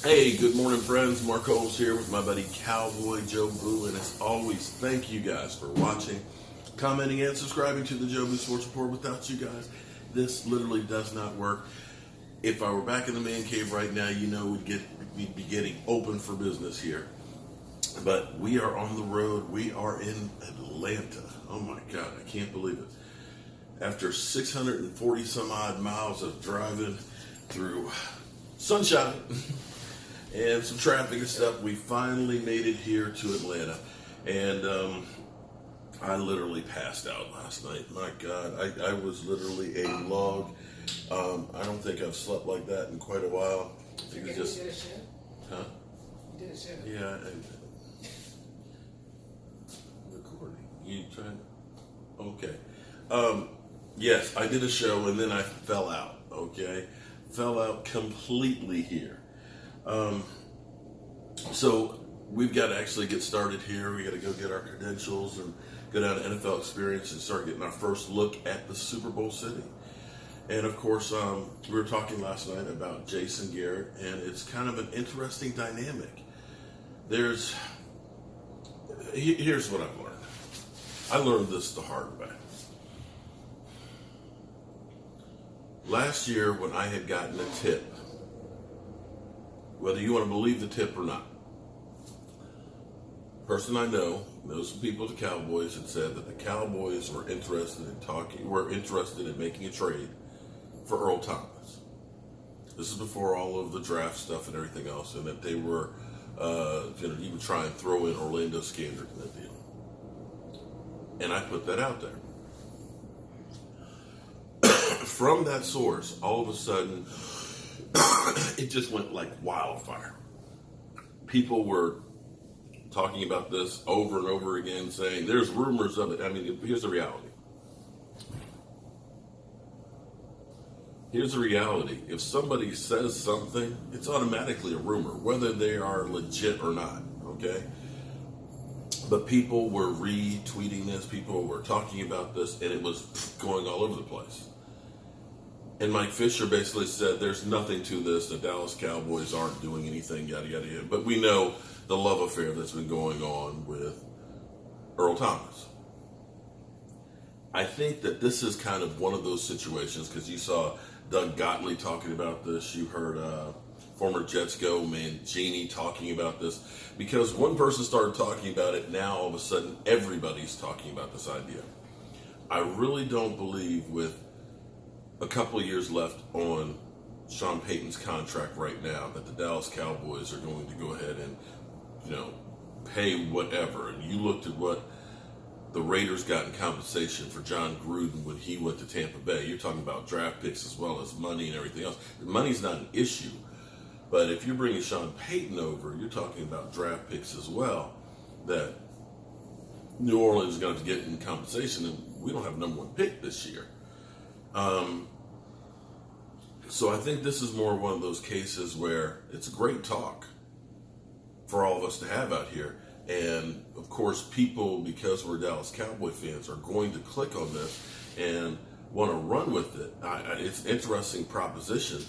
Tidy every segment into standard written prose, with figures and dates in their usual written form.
Hey, good morning, friends. Mark Coles here with my buddy Cowboy Joe Boo, and as always, thank you guys for watching, commenting, and subscribing to the Joe Boo Sports Report. Without you guys, this literally does not work. If I were back in the man cave right now, we'd be getting open for business here. But we are on the road. We are in Atlanta. Oh my God, I can't believe it. After 640 some odd miles of driving through sunshine and some traffic and stuff, we finally made it here to Atlanta. And I literally passed out last night. My God, I was literally a log. I don't think I've slept like that in quite a while. I think You did a shift? Huh? You did a shift? Yeah. Recording. You trying? Okay. Yes, I did a show and then I fell out. Okay, fell out completely here. So we've got to actually get started here. We got to go get our credentials and go down to NFL Experience and start getting our first look at the Super Bowl city. And of course, we were talking last night about Jason Garrett, and it's kind of an interesting dynamic. Here's what I've learned. I learned this the hard way. Last year, when I had gotten a tip, whether you want to believe the tip or not, person I know knows some people at the Cowboys and said that the Cowboys were interested in making a trade for Earl Thomas. This is before all of the draft stuff and everything else, and that they were even try and throw in Orlando Scandrick in that deal. And I put that out there. From that source, all of a sudden, it just went like wildfire. People were talking about this over and over again, saying there's rumors of it. I mean, here's the reality. Here's the reality. If somebody says something, it's automatically a rumor, whether they are legit or not, okay? But people were retweeting this, people were talking about this, and it was going all over the place. And Mike Fisher basically said there's nothing to this, the Dallas Cowboys aren't doing anything, yada, yada, yada. But we know the love affair that's been going on with Earl Thomas. I think that this is kind of one of those situations, because you saw Doug Gottlieb talking about this. You heard former Jets go Mangini talking about this. Because one person started talking about it, now all of a sudden everybody's talking about this idea. I really don't believe, with a couple of years left on Sean Payton's contract right now, that the Dallas Cowboys are going to go ahead and, pay whatever. And you looked at what the Raiders got in compensation for John Gruden when he went to Tampa Bay. You're talking about draft picks as well as money and everything else. Money's not an issue. But if you're bringing Sean Payton over, you're talking about draft picks as well that New Orleans is going to get in compensation, and we don't have a number one pick this year. So I think this is more one of those cases where it's great talk for all of us to have out here. And of course, people, because we're Dallas Cowboy fans, are going to click on this and want to run with it. It's an interesting proposition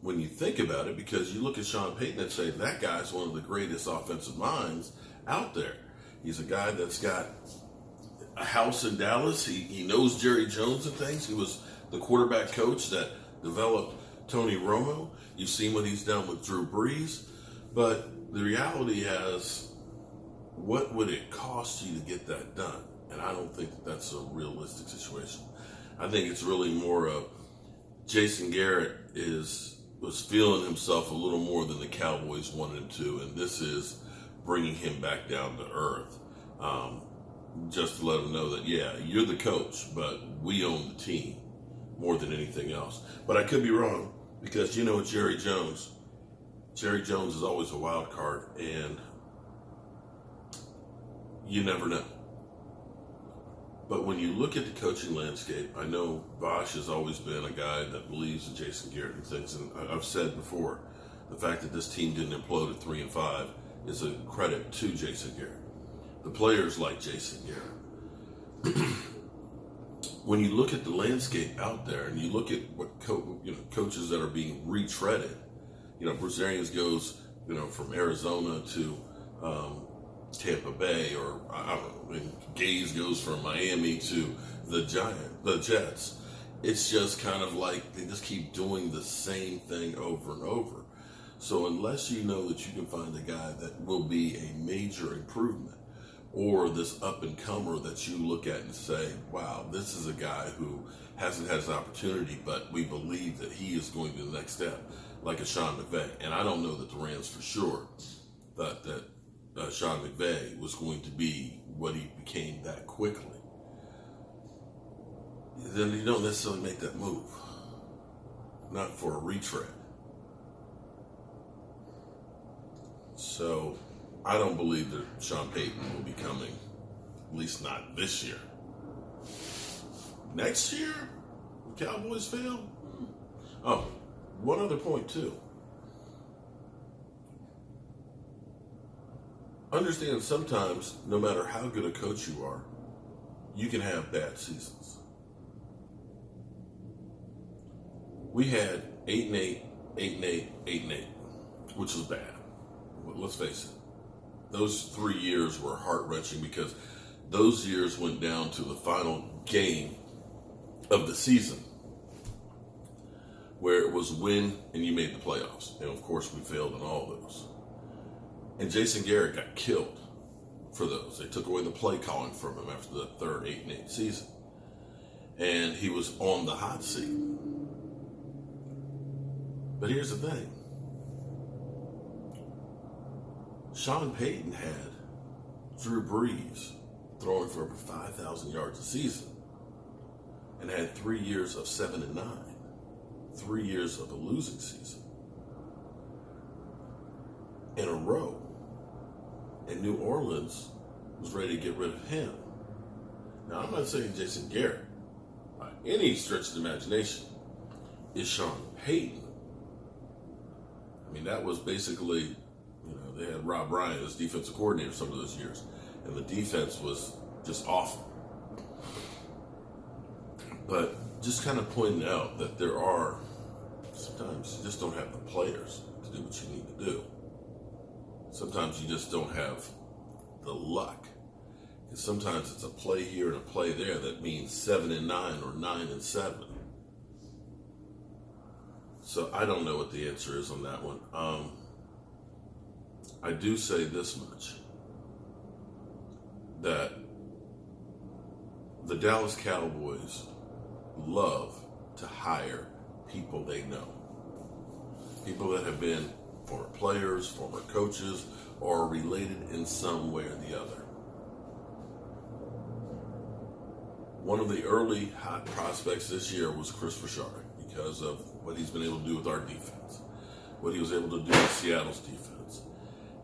when you think about it, because you look at Sean Payton and say, that guy's one of the greatest offensive minds out there. He's a guy that's got a house in Dallas. He knows Jerry Jones and things. He was the quarterback coach that developed Tony Romo. You've seen what he's done with Drew Brees. But the reality is, what would it cost you to get that done? And I don't think that's a realistic situation. I think it's really more of Jason Garrett was feeling himself a little more than the Cowboys wanted him to, and this is bringing him back down to earth. Just to let him know that, yeah, you're the coach, but we own the team more than anything else. But I could be wrong, because Jerry Jones is always a wild card, and you never know. But when you look at the coaching landscape, I know Bosch has always been a guy that believes in Jason Garrett and things, and I've said before, the fact that this team didn't implode at 3-5 is a credit to Jason Garrett. The players like Jason Garrett. When you look at the landscape out there, and you look at what coaches that are being retreaded, Bruce Arians goes, from Arizona to Tampa Bay, or I don't know, and Gaze goes from Miami to the Jets. It's just kind of like they just keep doing the same thing over and over. So unless you know that you can find a guy that will be a major improvement, or this up-and-comer that you look at and say, wow, this is a guy who hasn't had his opportunity, but we believe that he is going to the next step, like a Sean McVay. And I don't know that the Rams for sure thought that Sean McVay was going to be what he became that quickly. Then you don't necessarily make that move. Not for a retread. So I don't believe that Sean Payton will be coming, at least not this year. Next year, the Cowboys fail? Oh, one other point too. Understand sometimes, no matter how good a coach you are, you can have bad seasons. We had 8-8, 8-8, 8-8, which was bad. But let's face it. Those 3 years were heart-wrenching because those years went down to the final game of the season where it was win and you made the playoffs. And of course, we failed in all those. And Jason Garrett got killed for those. They took away the play calling from him after the third 8-8 season. And he was on the hot seat. But here's the thing. Sean Payton had Drew Brees throwing for over 5,000 yards a season and had 3 years of 7-9, 3 years of a losing season in a row. And New Orleans was ready to get rid of him. Now, I'm not saying Jason Garrett, by any stretch of the imagination, is Sean Payton. I mean, that was basically, they had Rob Ryan as defensive coordinator some of those years, and the defense was just awful. But just kind of pointing out that there are, sometimes you just don't have the players to do what you need to do. Sometimes you just don't have the luck. And sometimes it's a play here and a play there that means 7-9 or 9-7. So I don't know what the answer is on that one. I do say this much, that the Dallas Cowboys love to hire people they know. People that have been former players, former coaches, or related in some way or the other. One of the early hot prospects this year was Chris Richard because of what he's been able to do with our defense, what he was able to do with Seattle's defense.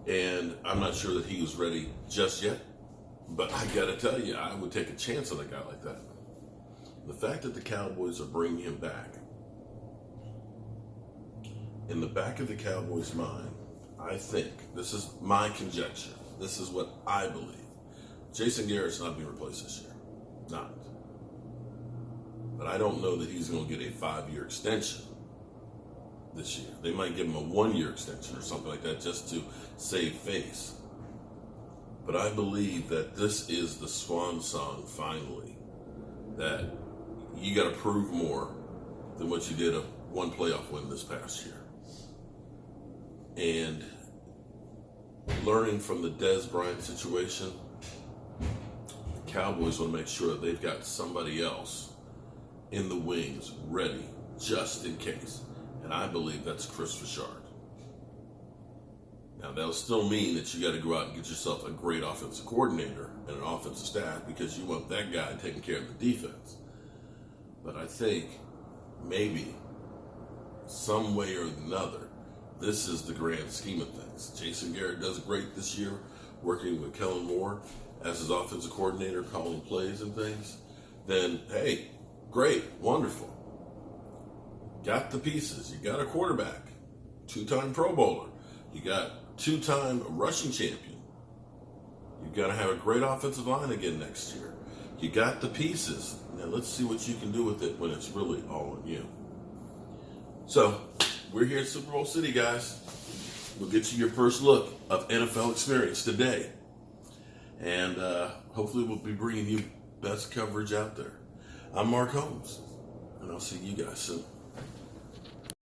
And I'm not sure that he was ready just yet, but I got to tell you, I would take a chance on a guy like that. The fact that the Cowboys are bringing him back, in the back of the Cowboys' mind, I think, this is my conjecture, this is what I believe, Jason Garrett's not being replaced this year. Not. But I don't know that he's going to get a 5-year extension this year. They might give him a 1-year extension or something like that just to save face. But I believe that this is the swan song finally, that you got to prove more than what you did of one playoff win this past year. And learning from the Dez Bryant situation, the Cowboys want to make sure that they've got somebody else in the wings ready just in case. And I believe that's Chris Richard. Now, that'll still mean that you got to go out and get yourself a great offensive coordinator and an offensive staff because you want that guy taking care of the defense. But I think maybe some way or another, this is the grand scheme of things. Jason Garrett does great this year working with Kellen Moore as his offensive coordinator, calling plays and things. Then, hey, great, wonderful. Got the pieces. You got a quarterback, 2-time Pro Bowler. You got 2-time rushing champion. You got to have a great offensive line again next year. You got the pieces. Now let's see what you can do with it when it's really all on you. So we're here at Super Bowl City, guys. We'll get you your first look of NFL experience today. And hopefully we'll be bringing you best coverage out there. I'm Mark Holmes, and I'll see you guys soon.